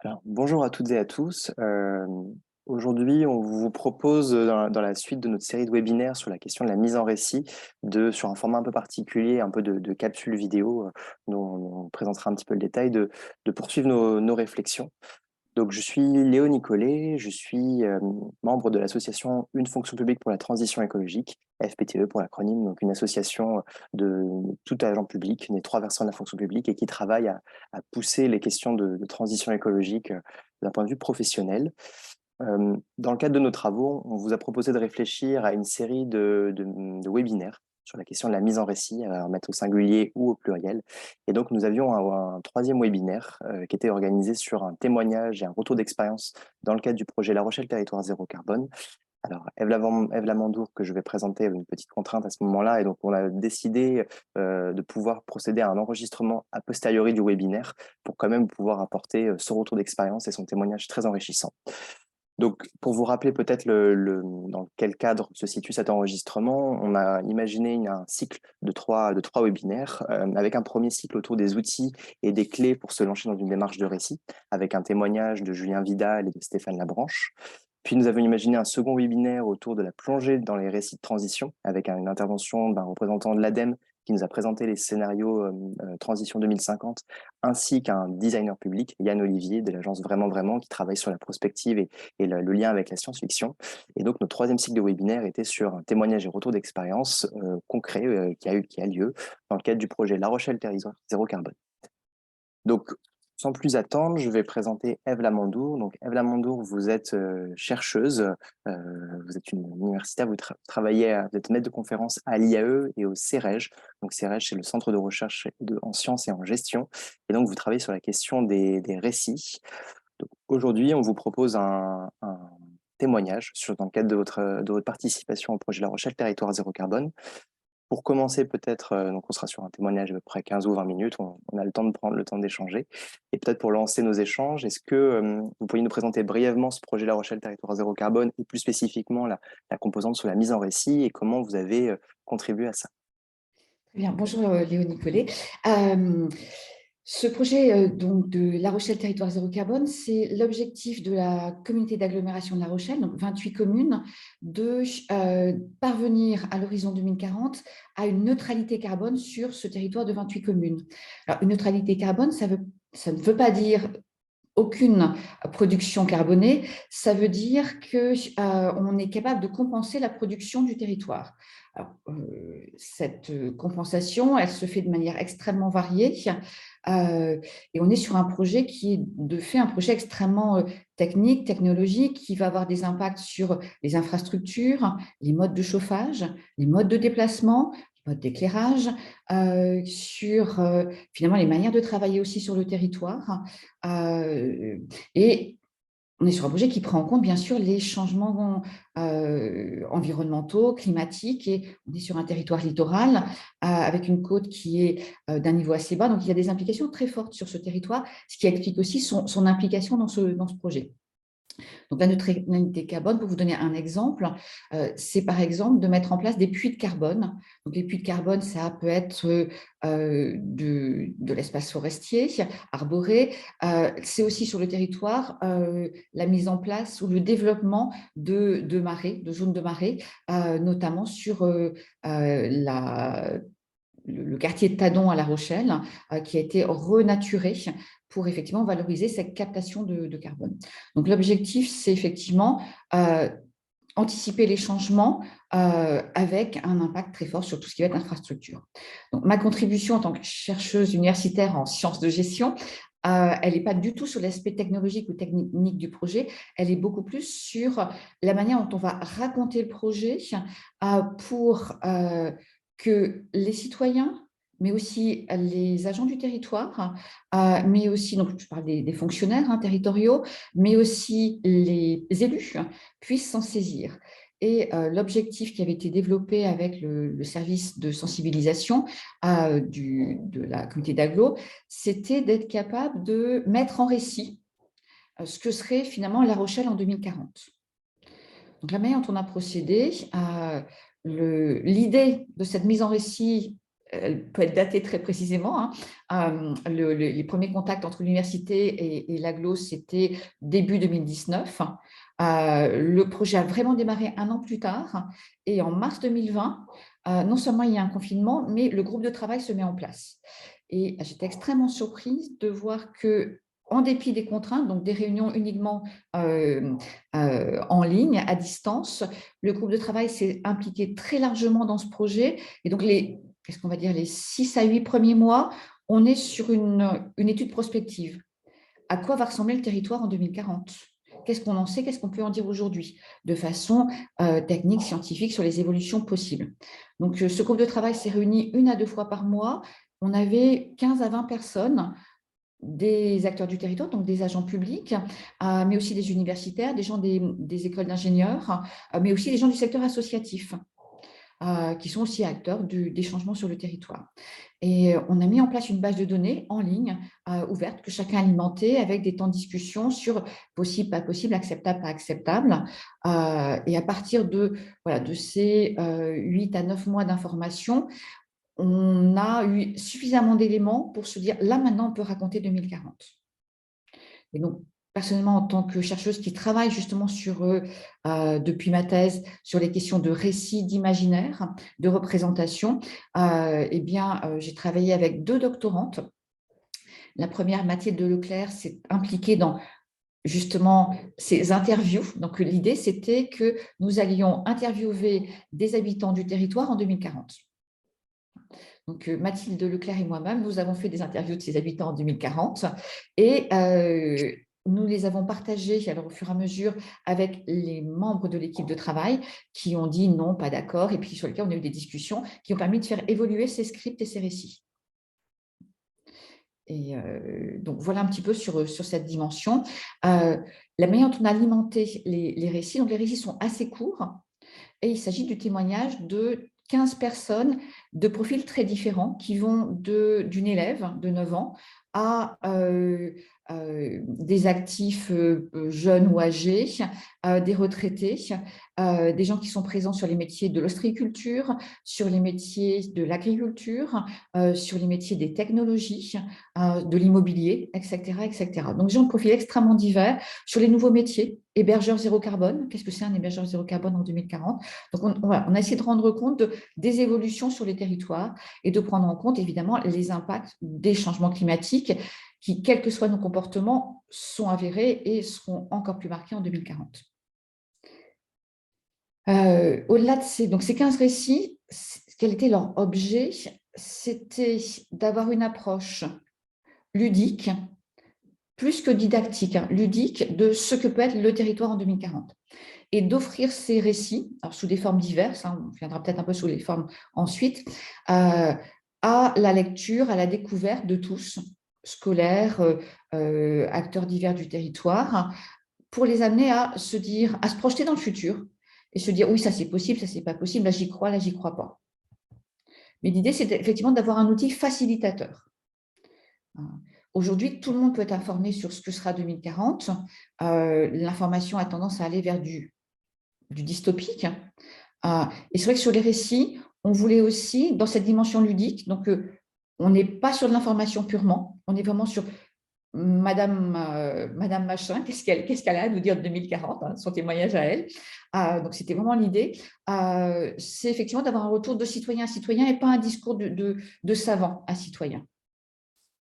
Alors, bonjour à toutes et à tous. Aujourd'hui, on vous propose, dans la suite de notre série de webinaires sur la question de la mise en récit, sur un format un peu particulier, un peu de capsule vidéo, dont on présentera un petit peu le détail, de poursuivre nos réflexions. Donc, je suis Léo Nicolet, je suis membre de l'association Une fonction publique pour la transition écologique, FPTE pour l'acronyme, donc une association de tout agent public, des trois versants de la fonction publique et qui travaille à pousser les questions de transition écologique d'un point de vue professionnel. Dans le cadre de nos travaux, on vous a proposé de réfléchir à une série de webinaires sur la question de la mise en récit, à mettre au singulier ou au pluriel. Et donc, nous avions un troisième webinaire qui était organisé sur un témoignage et un retour d'expérience dans le cadre du projet La Rochelle Territoire Zéro Carbone. Alors, Ève Lamandour, que je vais présenter, avait une petite contrainte à ce moment-là, et donc on a décidé de pouvoir procéder à un enregistrement a posteriori du webinaire pour quand même pouvoir apporter son retour d'expérience et son témoignage très enrichissant. Donc, pour vous rappeler peut-être dans quel cadre se situe cet enregistrement, on a imaginé un cycle de trois webinaires, avec un premier cycle autour des outils et des clés pour se lancer dans une démarche de récit, avec un témoignage de Julien Vidal et de Stéphane Labranche. Puis nous avons imaginé un second webinaire autour de la plongée dans les récits de transition, avec une intervention d'un représentant de l'ADEME qui nous a présenté les scénarios Transition 2050, ainsi qu'un designer public, Yann Olivier, de l'agence Vraiment Vraiment, qui travaille sur la prospective et le lien avec la science-fiction. Et donc, notre troisième cycle de webinaire était sur un témoignage et retour d'expérience concret qui a lieu dans le cadre du projet La Rochelle Territoire Zéro Carbone. Donc, sans plus attendre, je vais présenter Ève Lamandour. Donc, Ève Lamandour, vous êtes chercheuse, vous êtes une universitaire, vous travaillez, vous êtes maître de conférence à l'IAE et au CEREG. Donc, CEREG, c'est le Centre de recherche en sciences et en gestion. Et donc, vous travaillez sur la question des récits. Donc, aujourd'hui, on vous propose un témoignage dans le cadre de votre participation au projet La Rochelle Territoire Zéro Carbone. Pour commencer, peut-être, donc on sera sur un témoignage à peu près 15 ou 20 minutes, on a le temps de prendre le temps d'échanger. Et peut-être pour lancer nos échanges, est-ce que vous pourriez nous présenter brièvement ce projet La Rochelle Territoire Zéro Carbone et plus spécifiquement la composante sur la mise en récit et comment vous avez contribué à ça? Très bien, bonjour Léo Nicolet. Ce projet donc de La Rochelle Territoire Zéro Carbone, c'est l'objectif de la communauté d'agglomération de La Rochelle, donc 28 communes, de parvenir à l'horizon 2040 à une neutralité carbone sur ce territoire de 28 communes. Alors, une neutralité carbone, ça ne veut pas dire aucune production carbonée, ça veut dire qu'on est capable de compenser la production du territoire. Alors, cette compensation, elle se fait de manière extrêmement variée et on est sur un projet qui est de fait un projet extrêmement technique, technologique, qui va avoir des impacts sur les infrastructures, les modes de chauffage, les modes de déplacement, les modes d'éclairage, sur finalement les manières de travailler aussi sur le territoire. Et on est sur un projet qui prend en compte, bien sûr, les changements environnementaux, climatiques, et on est sur un territoire littoral avec une côte qui est d'un niveau assez bas. Donc, il y a des implications très fortes sur ce territoire, ce qui explique aussi son implication dans ce projet. Donc, la neutralité carbone, pour vous donner un exemple, c'est par exemple de mettre en place des puits de carbone. Donc, les puits de carbone, ça peut être de l'espace forestier, arboré. C'est aussi sur le territoire la mise en place ou le développement de marais, de zones de marais, notamment sur le quartier de Tadon à La Rochelle, qui a été renaturé pour effectivement valoriser cette captation de carbone. Donc l'objectif, c'est effectivement anticiper les changements avec un impact très fort sur tout ce qui va être infrastructure. Donc, ma contribution en tant que chercheuse universitaire en sciences de gestion, elle n'est pas du tout sur l'aspect technologique ou technique du projet, elle est beaucoup plus sur la manière dont on va raconter le projet pour que les citoyens, mais aussi les agents du territoire, mais aussi, donc je parle des fonctionnaires territoriaux, mais aussi les élus puissent s'en saisir. Et l'objectif qui avait été développé avec le service de sensibilisation de la communauté d'agglo, c'était d'être capable de mettre en récit ce que serait finalement La Rochelle en 2040. Donc, la manière dont on a procédé, l'idée de cette mise en récit elle peut être datée très précisément, hein. Les premiers contacts entre l'université et l'agglo, c'était début 2019. Le projet a vraiment démarré un an plus tard. Et en mars 2020, non seulement il y a un confinement, mais le groupe de travail se met en place. Et j'étais extrêmement surprise de voir que, en dépit des contraintes, donc des réunions uniquement en ligne, à distance, le groupe de travail s'est impliqué très largement dans ce projet. Et donc, qu'est-ce qu'on va dire, les 6 à 8 premiers mois, on est sur une étude prospective. À quoi va ressembler le territoire en 2040 ? Qu'est-ce qu'on en sait? Qu'est-ce qu'on peut en dire aujourd'hui de façon technique, scientifique, sur les évolutions possibles? Donc, ce groupe de travail s'est réuni 1 à 2 fois par mois. On avait 15 à 20 personnes, des acteurs du territoire, donc des agents publics, mais aussi des universitaires, des gens des écoles d'ingénieurs, mais aussi des gens du secteur associatif, qui sont aussi acteurs des changements sur le territoire. Et on a mis en place une base de données en ligne, ouverte, que chacun alimentait avec des temps de discussion sur possible, pas possible, acceptable, pas acceptable. Et à partir voilà, de ces 8 à 9 mois d'information, on a eu suffisamment d'éléments pour se dire, là maintenant, on peut raconter 2040. Et donc, personnellement, en tant que chercheuse qui travaille justement depuis ma thèse, sur les questions de récit, d'imaginaire, de représentation, eh bien, j'ai travaillé avec 2 doctorantes. La première, Mathilde Leclerc, s'est impliquée dans justement ces interviews. Donc, l'idée, c'était que nous allions interviewer des habitants du territoire en 2040. Donc, Mathilde Leclerc et moi-même, nous avons fait des interviews de ces habitants en 2040 et nous les avons partagées alors, au fur et à mesure avec les membres de l'équipe de travail qui ont dit non, pas d'accord, et puis sur lesquels on a eu des discussions qui ont permis de faire évoluer ces scripts et ces récits. Et donc, voilà un petit peu sur cette dimension. La manière dont on a alimenté les récits, donc les récits sont assez courts et il s'agit du témoignage de 15 personnes de profils très différents qui vont d'une élève de 9 ans à des actifs jeunes ou âgés, des retraités, des gens qui sont présents sur les métiers de l'ostréiculture, sur les métiers de l'agriculture, sur les métiers des technologies, de l'immobilier, etc., etc. Donc, des gens de profils extrêmement divers sur les nouveaux métiers. Hébergeur zéro carbone, qu'est-ce que c'est un hébergeur zéro carbone en 2040? Donc, on a essayé de rendre compte des évolutions sur les territoires et de prendre en compte, évidemment, les impacts des changements climatiques qui, quels que soient nos comportements, sont avérés et seront encore plus marqués en 2040. Au-delà de ces 15 récits, quel était leur objet? C'était d'avoir une approche ludique, plus que didactique, ludique, de ce que peut être le territoire en 2040. Et d'offrir ces récits, alors sous des formes diverses, on viendra peut-être un peu sous les formes ensuite, à la lecture, à la découverte de tous, scolaires, acteurs divers du territoire, pour les amener à se projeter dans le futur et se dire oui, ça c'est possible, ça c'est pas possible, là j'y crois pas. Mais l'idée, c'est effectivement d'avoir un outil facilitateur. Aujourd'hui, tout le monde peut être informé sur ce que sera 2040. L'information a tendance à aller vers du dystopique. Et c'est vrai que sur les récits, on voulait aussi, dans cette dimension ludique, donc on n'est pas sur de l'information purement, on est vraiment sur Madame Machin, qu'est-ce qu'elle a à nous dire de 2040, son témoignage à elle. Donc, c'était vraiment l'idée. C'est effectivement d'avoir un retour de citoyen à citoyen et pas un discours de savant à citoyen.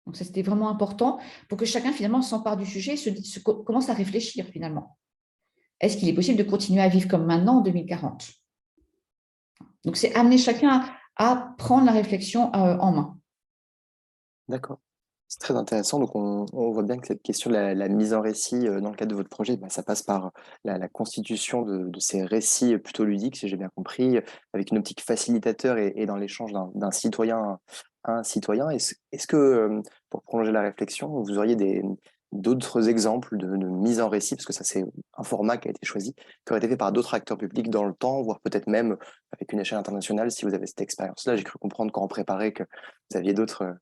Donc, ça, c'était vraiment important pour que chacun, finalement, s'empare du sujet et commence à réfléchir, finalement. Est-ce qu'il est possible de continuer à vivre comme maintenant en 2040 ? Donc, c'est amener chacun à prendre la réflexion en main. D'accord. C'est très intéressant. Donc, on voit bien que cette question de la mise en récit dans le cadre de votre projet, ça passe par la constitution de ces récits plutôt ludiques, si j'ai bien compris, avec une optique facilitateur et dans l'échange d'un citoyen à un citoyen. Est-ce que, pour prolonger la réflexion, vous auriez d'autres exemples de mise en récit, parce que ça, c'est un format qui a été choisi, qui aurait été fait par d'autres acteurs publics dans le temps, voire peut-être même avec une échelle internationale, si vous avez cette expérience-là. J'ai cru comprendre quand on préparait que vous aviez d'autres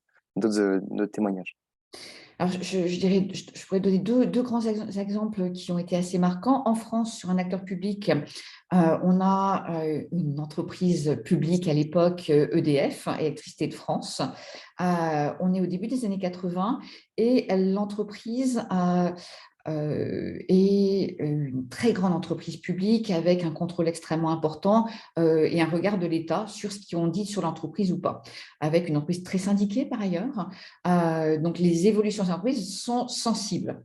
témoignages. Alors, je dirais, je pourrais donner deux grands exemples qui ont été assez marquants. En France, sur un acteur public, on a une entreprise publique à l'époque, EDF, Électricité de France. On est au début des années 80 et l'entreprise est une très grande entreprise publique avec un contrôle extrêmement important et un regard de l'État sur ce qu'on dit sur l'entreprise ou pas, avec une entreprise très syndiquée par ailleurs. Donc, les évolutions de l'entreprise sont sensibles.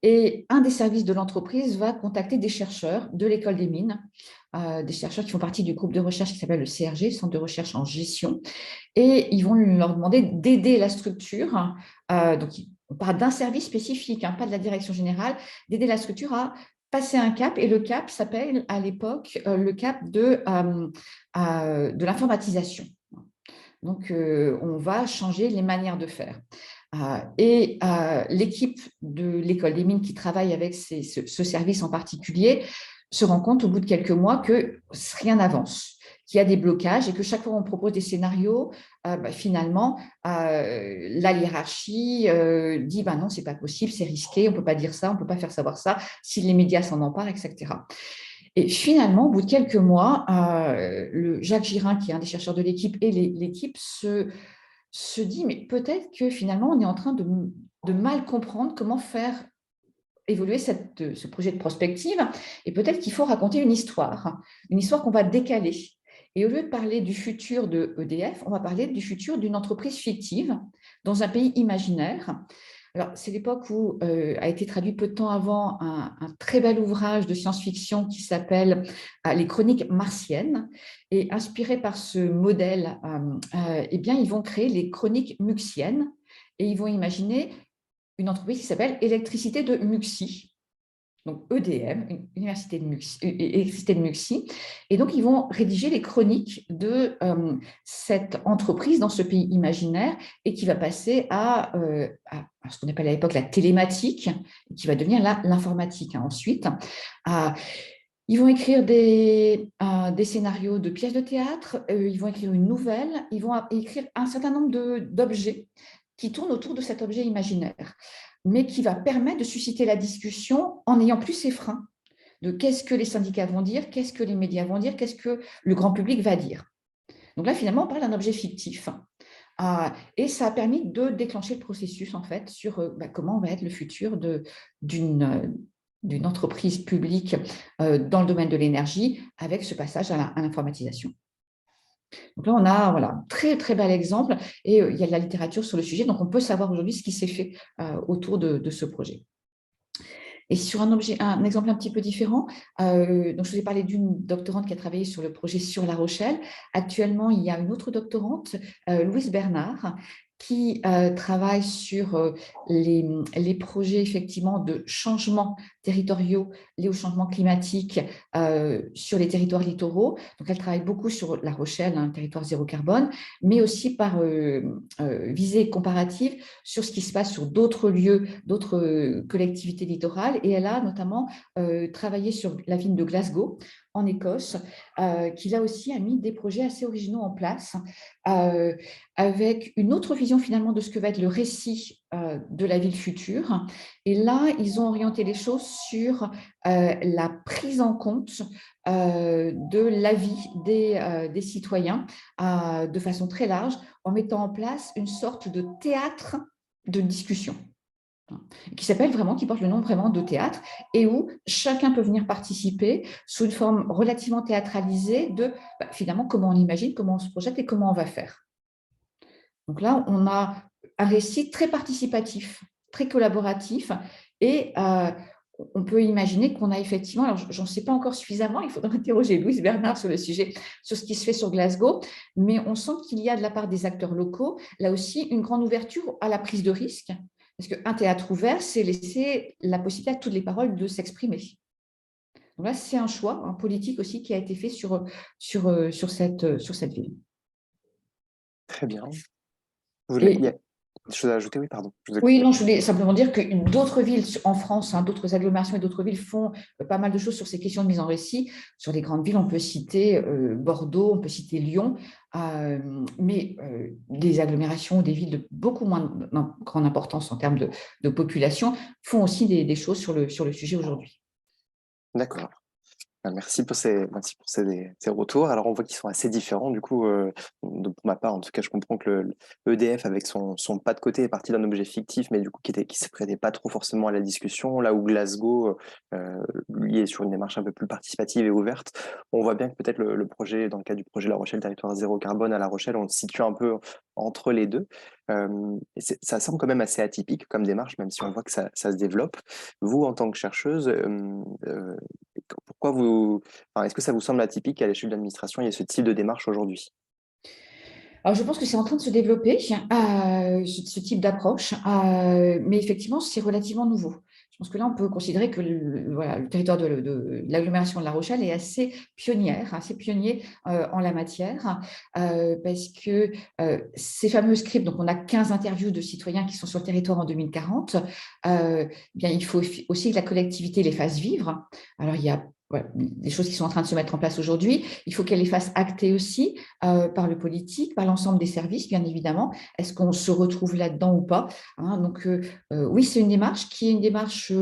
Et un des services de l'entreprise va contacter des chercheurs de l'école des mines, des chercheurs qui font partie du groupe de recherche qui s'appelle le CRG, Centre de recherche en gestion, et ils vont leur demander d'aider la structure. Donc, on parle d'un service spécifique, hein, pas de la direction générale, d'aider la structure à passer un cap, et le cap s'appelle à l'époque le cap de l'informatisation. Donc, on va changer les manières de faire. Et l'équipe de l'école des mines qui travaille avec ce service en particulier se rend compte au bout de quelques mois que rien n'avance, qu'il y a des blocages et que chaque fois qu'on propose des scénarios, finalement, la hiérarchie dit non, c'est pas possible, c'est risqué, on peut pas dire ça, on peut pas faire savoir ça, si les médias s'en emparent, etc. Et finalement, au bout de quelques mois, Jacques Girin, qui est un des chercheurs de l'équipe, et l'équipe se dit, mais peut-être que finalement, on est en train de mal comprendre comment faire évoluer ce projet de prospective, et peut-être qu'il faut raconter une histoire qu'on va décaler. Et au lieu de parler du futur de EDF, on va parler du futur d'une entreprise fictive dans un pays imaginaire. Alors, c'est l'époque où a été traduit peu de temps avant un très bel ouvrage de science-fiction qui s'appelle Les Chroniques martiennes. Et inspiré par ce modèle, eh bien, ils vont créer les Chroniques muxiennes et ils vont imaginer une entreprise qui s'appelle Électricité de Muxi, donc EDM, Université de Muxi, Électricité de Muxi. Et donc, ils vont rédiger les chroniques de cette entreprise dans ce pays imaginaire et qui va passer à ce qu'on appelle à l'époque la télématique, qui va devenir l'informatique ensuite. Ils vont écrire des scénarios de pièces de théâtre, ils vont écrire une nouvelle, ils vont écrire un certain nombre d'objets qui tournent autour de cet objet imaginaire, mais qui va permettre de susciter la discussion en n'ayant plus ces freins de qu'est-ce que les syndicats vont dire, qu'est-ce que les médias vont dire, qu'est-ce que le grand public va dire. Donc là, finalement, on parle d'un objet fictif. Et ça a permis de déclencher le processus, en fait, sur comment va être le futur d'une entreprise publique dans le domaine de l'énergie avec ce passage à l'informatisation. Donc là, on a un très, très bel exemple et il y a de la littérature sur le sujet, donc on peut savoir aujourd'hui ce qui s'est fait autour de ce projet. Et sur un exemple un petit peu différent, donc je vous ai parlé d'une doctorante qui a travaillé sur le projet sur La Rochelle. Actuellement, il y a une autre doctorante, Louise Bernard, qui travaille sur les projets effectivement de changements territoriaux liés au changement climatique sur les territoires littoraux. Donc, elle travaille beaucoup sur La Rochelle, un territoire zéro carbone, mais aussi par visée comparative sur ce qui se passe sur d'autres lieux, d'autres collectivités littorales. Et elle a notamment travaillé sur la ville de Glasgow, en Écosse, qui là aussi a mis des projets assez originaux en place, avec une autre vision finalement de ce que va être le récit de la ville future. Et là, ils ont orienté les choses sur la prise en compte de l'avis des citoyens de façon très large, en mettant en place une sorte de théâtre de discussion qui porte le nom vraiment de théâtre, et où chacun peut venir participer sous une forme relativement théâtralisée de finalement comment on imagine, comment on se projette et comment on va faire. Donc là, on a un récit très participatif, très collaboratif, et on peut imaginer qu'on a effectivement, alors j'en sais pas encore suffisamment, il faudra interroger Louise Bernard sur le sujet, sur ce qui se fait sur Glasgow, mais on sent qu'il y a de la part des acteurs locaux, là aussi, une grande ouverture à la prise de risque, parce qu'un théâtre ouvert, c'est laisser la possibilité à toutes les paroles de s'exprimer. Donc là, c'est un choix, un politique aussi, qui a été fait sur cette ville. Très bien. Il y a des choses à ajouter? Oui, pardon. Oui, non, je voulais simplement dire que d'autres villes en France, d'autres agglomérations et d'autres villes font pas mal de choses sur ces questions de mise en récit. Sur les grandes villes, on peut citer Bordeaux, on peut citer Lyon, mais des agglomérations, des villes de beaucoup moins de grande importance en termes de population font aussi des choses sur le sujet aujourd'hui. D'accord. Merci pour ces retours. Alors, on voit qu'ils sont assez différents. Du coup, pour ma part, en tout cas, je comprends que le EDF, avec son pas de côté, est parti d'un objet fictif, mais du coup, qui ne se prêtait pas trop forcément à la discussion. Là où Glasgow, lui, est sur une démarche un peu plus participative et ouverte. On voit bien que peut-être le projet, dans le cas du projet La Rochelle, territoire zéro carbone à La Rochelle, on se situe un peu entre les deux. Ça semble quand même assez atypique comme démarche, même si on voit que ça se développe. Vous, en tant que chercheuse, pourquoi est-ce que ça vous semble atypique qu'à l'échelle de l'administration, il y ait ce type de démarche aujourd'hui? Alors, je pense que c'est en train de se développer, ce type d'approche, mais effectivement, c'est relativement nouveau. Je pense que là, on peut considérer que voilà, le territoire de l'agglomération de La Rochelle est assez pionnière, assez pionnier en la matière, parce que ces fameux scripts, donc on a 15 interviews de citoyens qui sont sur le territoire en 2040, bien, il faut aussi que la collectivité les fasse vivre. Alors, il y a voilà, des choses qui sont en train de se mettre en place aujourd'hui. Il faut qu'elle les fasse acter aussi par le politique, par l'ensemble des services, bien évidemment. Est-ce qu'on se retrouve là-dedans ou pas, hein? Donc, oui, c'est une démarche qui est une démarche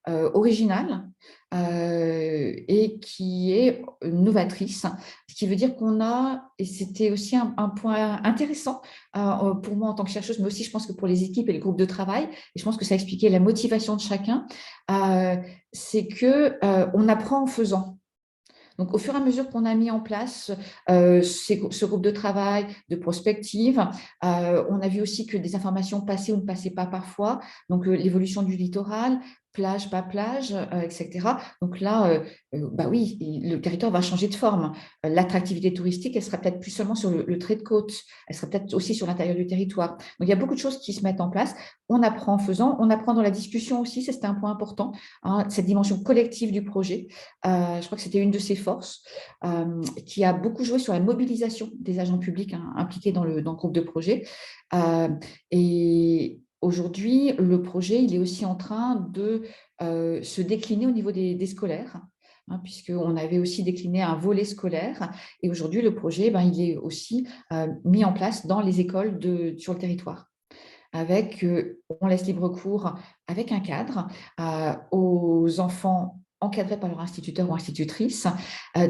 originale et qui est novatrice, ce qui veut dire qu'on a, et c'était aussi un point intéressant pour moi en tant que chercheuse, mais aussi je pense que pour les équipes et les groupes de travail, et je pense que ça expliquait la motivation de chacun, c'est qu'on apprend en faisant. Donc, au fur et à mesure qu'on a mis en place ce groupe de travail, de prospective, on a vu aussi que des informations passaient ou ne passaient pas parfois. Donc, l'évolution du littoral, plage, pas plage, etc. Donc là, bah oui, le territoire va changer de forme. L'attractivité touristique, elle sera peut-être plus seulement sur le trait de côte, elle sera peut-être aussi sur l'intérieur du territoire. Donc, il y a beaucoup de choses qui se mettent en place. On apprend en faisant, on apprend dans la discussion aussi, c'était un point important, hein, cette dimension collective du projet. Je crois que c'était une de ses forces, qui a beaucoup joué sur la mobilisation des agents publics impliqués dans le groupe de projet. Et aujourd'hui, le projet, il est aussi en train de se décliner au niveau des scolaires, hein, puisqu'on avait aussi décliné un volet scolaire. Et aujourd'hui, le projet, ben, il est aussi mis en place dans les écoles sur le territoire. On laisse libre cours avec un cadre aux enfants encadrés par leur instituteur ou institutrice,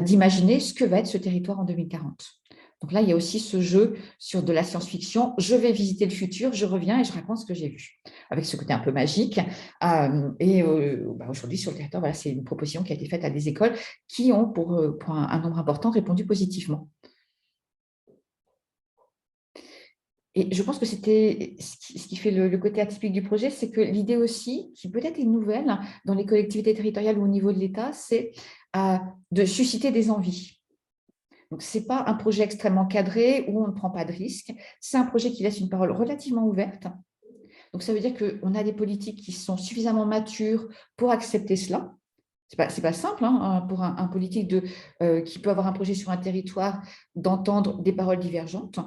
d'imaginer ce que va être ce territoire en 2040. Donc là, il y a aussi ce jeu sur de la science-fiction. Je vais visiter le futur, je reviens et je raconte ce que j'ai vu, avec ce côté un peu magique. Aujourd'hui, sur le territoire, voilà, c'est une proposition qui a été faite à des écoles qui ont, pour un nombre important, répondu positivement. Et je pense que c'était ce qui fait le côté atypique du projet, c'est que l'idée aussi, qui peut-être est nouvelle dans les collectivités territoriales ou au niveau de l'État, c'est de susciter des envies. Donc, ce n'est pas un projet extrêmement cadré où on ne prend pas de risques. C'est un projet qui laisse une parole relativement ouverte. Donc, ça veut dire qu'on a des politiques qui sont suffisamment matures pour accepter cela. Ce n'est pas simple, hein, pour un politique qui peut avoir un projet sur un territoire d'entendre des paroles divergentes.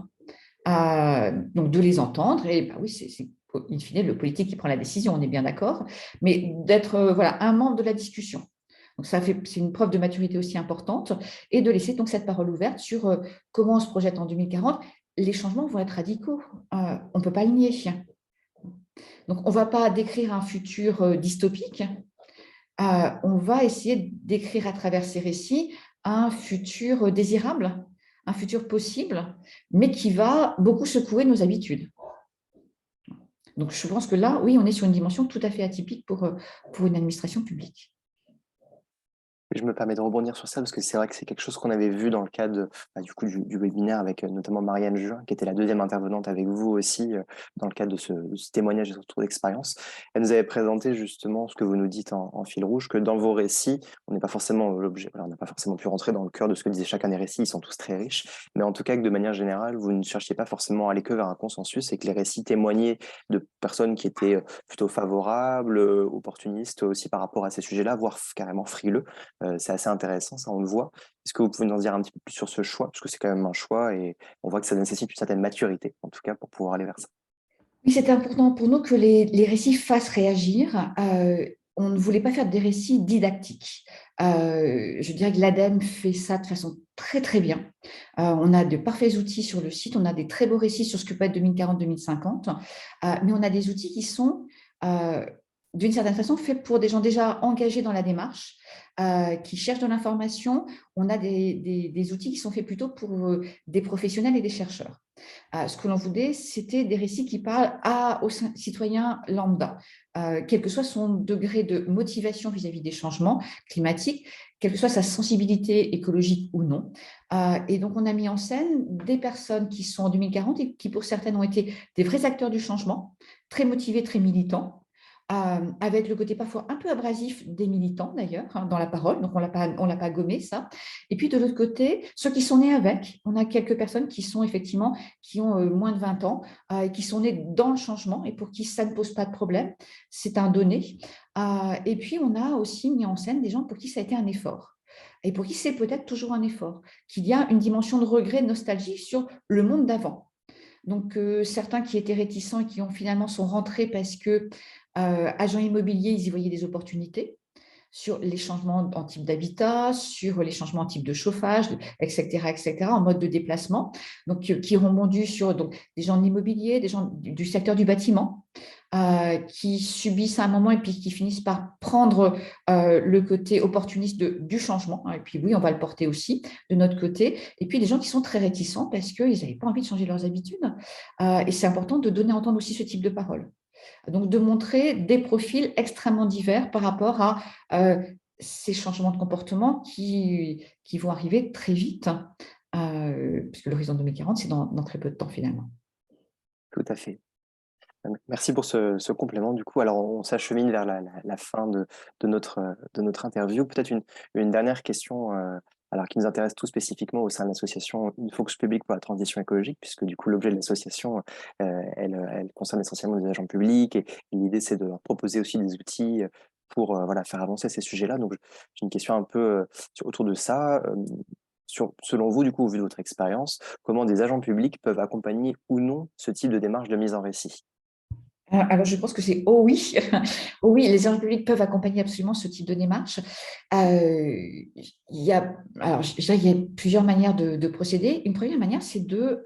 Donc de les entendre, et bah oui, c'est in fine le politique qui prend la décision, on est bien d'accord, mais d'être voilà, un membre de la discussion. Donc c'est une preuve de maturité aussi importante, et de laisser donc cette parole ouverte sur comment on se projette en 2040. Les changements vont être radicaux, on ne peut pas le nier. Donc on ne va pas décrire un futur dystopique, on va essayer d'écrire à travers ces récits un futur désirable, un futur possible, mais qui va beaucoup secouer nos habitudes. Donc, je pense que là, oui, on est sur une dimension tout à fait atypique pour une administration publique. Je me permets de rebondir sur ça parce que c'est vrai que c'est quelque chose qu'on avait vu dans le cadre du coup du webinaire avec notamment Marianne Juin, qui était la deuxième intervenante avec vous aussi dans le cadre de ce témoignage et ce retour d'expérience. Elle nous avait présenté justement ce que vous nous dites en fil rouge, que dans vos récits, on n'est pas forcément l'objet, voilà, on n'a pas forcément pu rentrer dans le cœur de ce que disait chacun des récits, ils sont tous très riches, mais en tout cas que de manière générale, vous ne cherchiez pas forcément à aller que vers un consensus et que les récits témoignaient de personnes qui étaient plutôt favorables, opportunistes aussi par rapport à ces sujets-là, voire carrément frileux. C'est assez intéressant, ça, on le voit. Est-ce que vous pouvez nous en dire un petit peu plus sur ce choix? Parce que c'est quand même un choix et on voit que ça nécessite une certaine maturité, en tout cas, pour pouvoir aller vers ça. Oui, c'est important pour nous que les récits fassent réagir. on ne voulait pas faire des récits didactiques. Je dirais que l'ADEME fait ça de façon très, très bien. On a de parfaits outils sur le site, on a des très beaux récits sur ce que peut être 2040-2050, mais on a des outils qui sont, d'une certaine façon, faits pour des gens déjà engagés dans la démarche, qui cherchent de l'information. On a des outils qui sont faits plutôt pour des professionnels et des chercheurs. Ce que l'on voulait, c'était des récits qui parlent aux citoyens lambda, quel que soit son degré de motivation vis-à-vis des changements climatiques, quelle que soit sa sensibilité écologique ou non. Et donc, on a mis en scène des personnes qui sont en 2040 et qui, pour certaines, ont été des vrais acteurs du changement, très motivés, très militants, avec le côté parfois un peu abrasif des militants d'ailleurs, hein, dans la parole, donc on l'a pas gommé ça. Et puis de l'autre côté, ceux qui sont nés avec, on a quelques personnes qui sont effectivement, qui ont moins de 20 ans, et qui sont nés dans le changement et pour qui ça ne pose pas de problème, c'est un donné. Et puis on a aussi mis en scène des gens pour qui ça a été un effort. Et pour qui c'est peut-être toujours un effort, qu'il y a une dimension de regret, de nostalgie sur le monde d'avant. Donc, certains qui étaient réticents et qui ont finalement sont rentrés parce que agents immobiliers, ils y voyaient des opportunités sur les changements en type d'habitat, sur les changements en type de chauffage, etc., etc., en mode de déplacement. Donc, qui rebondissent sur donc, des gens de l'immobilier, des gens du secteur du bâtiment, qui subissent à un moment et puis qui finissent par prendre le côté opportuniste du changement. Et puis oui, on va le porter aussi de notre côté. Et puis des gens qui sont très réticents parce qu'ils n'avaient pas envie de changer leurs habitudes. Et c'est important de donner à entendre aussi ce type de parole. Donc, de montrer des profils extrêmement divers par rapport à ces changements de comportement qui vont arriver très vite, puisque l'horizon 2040, c'est dans très peu de temps finalement. Tout à fait. Merci pour ce complément. Du coup, alors on s'achemine vers la fin de notre interview. Peut-être une dernière question, alors qui nous intéresse tout spécifiquement au sein de l'association Une Focus Publique pour la transition écologique, puisque du coup l'objet de l'association, elle concerne essentiellement des agents publics et l'idée c'est de leur proposer aussi des outils pour voilà, faire avancer ces sujets-là. Donc j'ai une question un peu autour de ça. Selon vous, du coup, au vu de votre expérience, comment des agents publics peuvent accompagner ou non ce type de démarche de mise en récit? Alors, je pense que c'est oh oui, oh oui, les agents publics peuvent accompagner absolument ce type de démarche. Alors, je dirais qu'il y a plusieurs manières de procéder. Une première manière, c'est de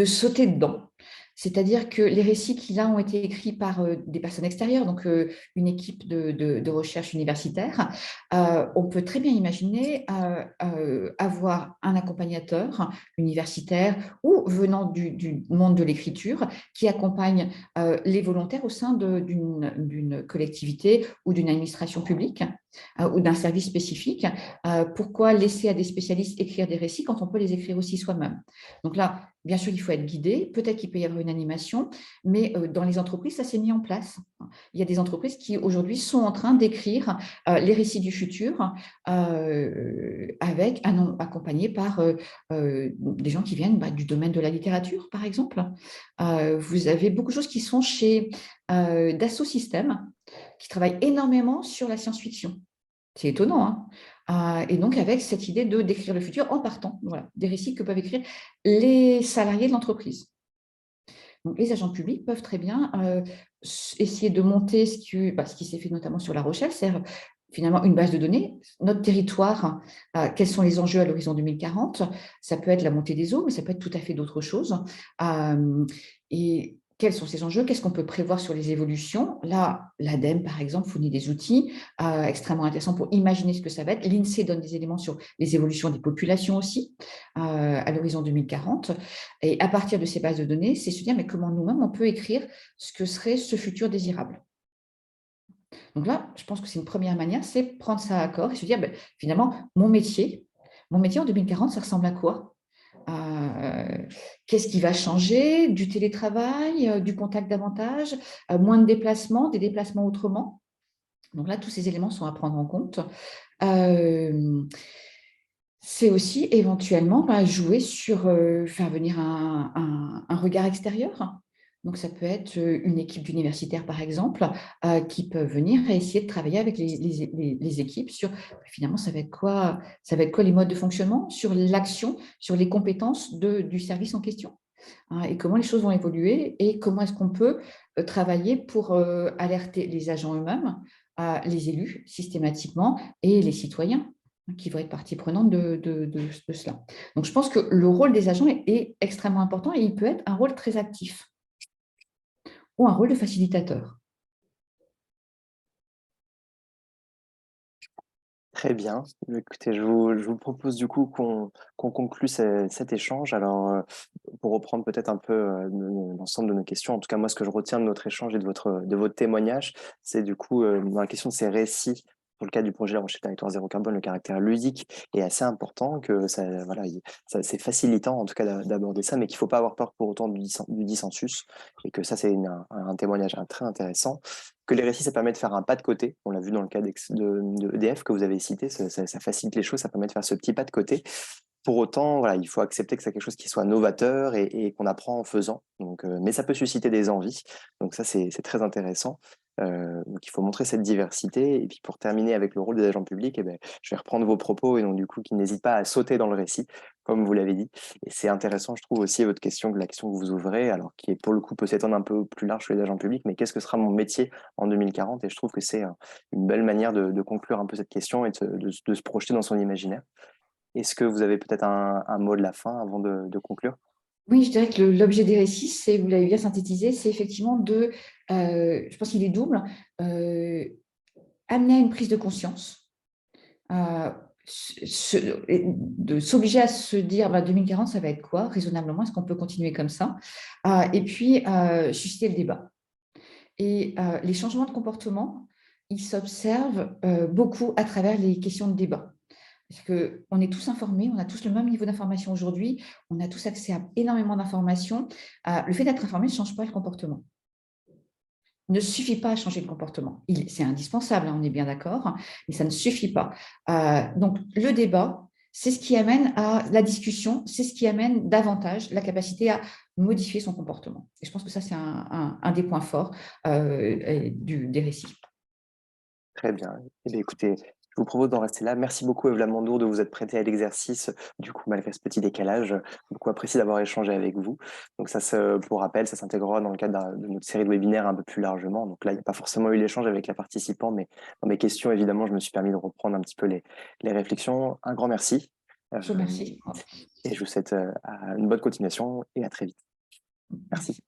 sauter dedans. C'est-à-dire que les récits qui, là, ont été écrits par des personnes extérieures, donc une équipe de recherche universitaire, on peut très bien imaginer avoir un accompagnateur universitaire ou venant du monde de l'écriture qui accompagne les volontaires au sein d'une collectivité ou d'une administration publique ou d'un service spécifique. Pourquoi laisser à des spécialistes écrire des récits quand on peut les écrire aussi soi-même? Donc là, bien sûr, il faut être guidé. Peut-être qu'il peut y avoir une animation, mais dans les entreprises, ça s'est mis en place. Il y a des entreprises qui, aujourd'hui, sont en train d'écrire les récits du futur accompagnés par des gens qui viennent du domaine de la littérature, par exemple. Vous avez beaucoup de choses qui sont chez Dassault Systèmes, qui travaillent énormément sur la science-fiction. C'est étonnant, hein. Et donc, avec cette idée de décrire le futur en partant des récits que peuvent écrire les salariés de l'entreprise. Donc, les agents publics peuvent très bien essayer de monter ce qui s'est fait notamment sur La Rochelle, c'est finalement une base de données, notre territoire, quels sont les enjeux à l'horizon 2040, ça peut être la montée des eaux, mais ça peut être tout à fait d'autres choses. Et quels sont ces enjeux? Qu'est-ce qu'on peut prévoir sur les évolutions? Là, l'ADEME, par exemple, fournit des outils extrêmement intéressants pour imaginer ce que ça va être. L'INSEE donne des éléments sur les évolutions des populations aussi à l'horizon 2040. Et à partir de ces bases de données, c'est se dire mais comment nous-mêmes, on peut écrire ce que serait ce futur désirable. Donc là, je pense que c'est une première manière, c'est prendre ça à corps et se dire finalement, mon métier en 2040, ça ressemble à quoi? Qu'est-ce qui va changer? Du télétravail, du contact davantage, moins de déplacements, des déplacements autrement. Donc là, tous ces éléments sont à prendre en compte. C'est aussi éventuellement jouer sur faire venir un regard extérieur. Donc, ça peut être une équipe d'universitaires, par exemple, qui peut venir et essayer de travailler avec les équipes sur, finalement, ça va être quoi les modes de fonctionnement, sur l'action, sur les compétences du service en question. hein, et comment les choses vont évoluer et comment est-ce qu'on peut travailler pour alerter les agents eux-mêmes, les élus systématiquement et les citoyens, hein, qui vont être partie prenante de cela. Donc, je pense que le rôle des agents est extrêmement important et il peut être un rôle très actif ou un rôle de facilitateur. Très bien. Écoutez, je vous propose du coup qu'on conclue cet échange. Alors, pour reprendre peut-être un peu l'ensemble de nos questions, en tout cas, moi, ce que je retiens de notre échange et de votre témoignage, c'est du coup, dans la question de ces récits, pour le cas du projet La Rochelle Territoire Zéro Carbone, le caractère ludique est assez important, que ça, voilà, c'est facilitant en tout cas d'aborder ça, mais qu'il ne faut pas avoir peur pour autant du dissensus, et que ça, c'est un témoignage très intéressant. Que les récits, ça permet de faire un pas de côté. On l'a vu dans le cas de EDF que vous avez cité, ça facilite les choses, ça permet de faire ce petit pas de côté. Pour autant, voilà, il faut accepter que c'est quelque chose qui soit novateur et qu'on apprend en faisant. Donc, mais ça peut susciter des envies. Donc ça, c'est très intéressant. Donc il faut montrer cette diversité. Et puis pour terminer avec le rôle des agents publics, eh ben, je vais reprendre vos propos et donc du coup, qui n'hésitent pas à sauter dans le récit, comme vous l'avez dit. Et c'est intéressant, je trouve aussi votre question, la question que vous ouvrez, alors qui est pour le coup peut s'étendre un peu plus large sur les agents publics, mais qu'est-ce que sera mon métier en 2040? Et je trouve que c'est une belle manière de conclure un peu cette question et de se projeter dans son imaginaire. Est-ce que vous avez peut-être un mot de la fin avant de conclure? Oui, je dirais que l'objet des récits, c'est, vous l'avez bien synthétisé, c'est effectivement je pense qu'il est double, amener à une prise de conscience, euh, de s'obliger à se dire 2040, ça va être quoi raisonnablement? Est-ce qu'on peut continuer comme ça? Et puis, susciter le débat. Et les changements de comportement, ils s'observent beaucoup à travers les questions de débat. Parce qu'on est tous informés, on a tous le même niveau d'information aujourd'hui, on a tous accès à énormément d'informations. Le fait d'être informé ne change pas le comportement. Il ne suffit pas à changer le comportement. C'est indispensable, hein, on est bien d'accord, mais ça ne suffit pas. Donc, le débat, c'est ce qui amène à la discussion, c'est ce qui amène davantage la capacité à modifier son comportement. Et je pense que ça, c'est un des points forts des récits. Très bien. Eh bien, écoutez, je vous propose d'en rester là. Merci beaucoup, Eve Lamandour, de vous être prêtée à l'exercice, du coup, malgré ce petit décalage. J'ai beaucoup apprécié d'avoir échangé avec vous. Donc, pour rappel, ça s'intégrera dans le cadre de notre série de webinaires un peu plus largement. Donc là, il n'y a pas forcément eu l'échange avec les participants, mais dans mes questions, évidemment, je me suis permis de reprendre un petit peu les réflexions. Un grand merci. Je vous Euh, remercie. et je vous souhaite une bonne continuation et à très vite. Merci. Merci.